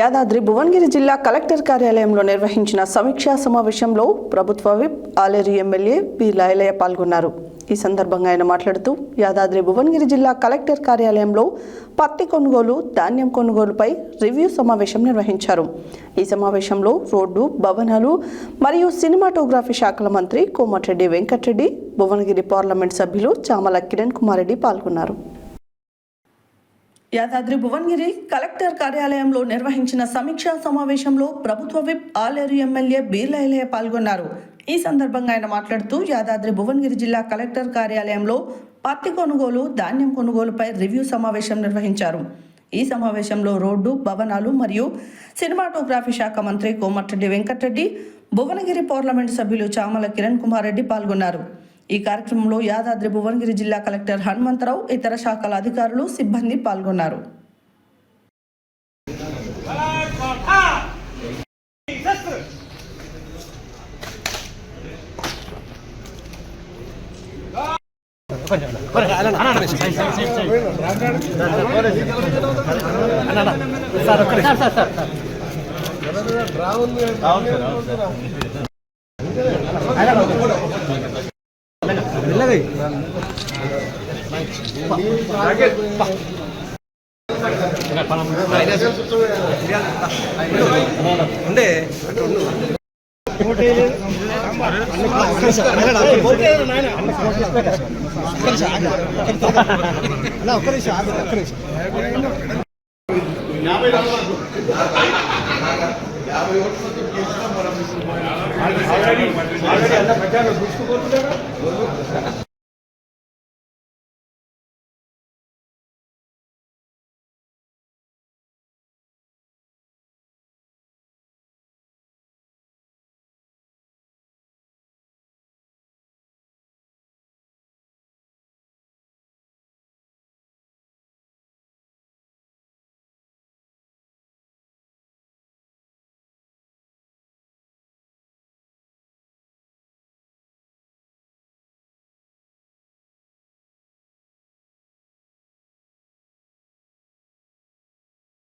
యాదాద్రి భువనగిరి జిల్లా కలెక్టర్ కార్యాలయంలో నిర్వహించిన సమీక్షా సమావేశంలో ప్రభుత్వ విప్ ఆలేరు ఎమ్మెల్యే పి లాయలయ్య పాల్గొన్నారు. ఈ సందర్భంగా ఆయన మాట్లాడుతూ యాదాద్రి భువనగిరి జిల్లా కలెక్టర్ కార్యాలయంలో పత్తి కొనుగోలు, ధాన్యం కొనుగోలుపై రివ్యూ సమావేశం నిర్వహించారు. ఈ సమావేశంలో రోడ్డు, భవనాలు మరియు సినిమాటోగ్రఫీ శాఖల మంత్రి కోమటిరెడ్డి వెంకటరెడ్డి, భువనగిరి పార్లమెంట్ సభ్యులు చామల కిరణ్ కుమార్ రెడ్డి పాల్గొన్నారు. యాదాద్రి భువనగిరి కలెక్టర్ కార్యాలయంలో నిర్వహించిన సమీక్షా సమావేశంలో ప్రభుత్వ విప్ ఆలేరు ఎమ్మెల్యే బి లాయలయ్య పాల్గొన్నారు. ఈ సందర్భంగా ఆయన మాట్లాడుతూ యాదాద్రి భువనగిరి జిల్లా కలెక్టర్ కార్యాలయంలో పత్తి కొనుగోలు, ధాన్యం కొనుగోలుపై రివ్యూ సమావేశం నిర్వహించారు. ఈ సమావేశంలో రోడ్డు, భవనాలు మరియు సినిమాటోగ్రఫీ శాఖ మంత్రి కోమటిరెడ్డి వెంకటరెడ్డి, భువనగిరి పార్లమెంటు సభ్యులు చామల కిరణ్ కుమార్ రెడ్డి పాల్గొన్నారు. ఈ కార్యక్రమంలో యాదాద్రి భువనగిరి జిల్లా కలెక్టర్ హనుమంతరావు, ఇతర శాఖల అధికారులు, సిబ్బంది పాల్గొన్నారు.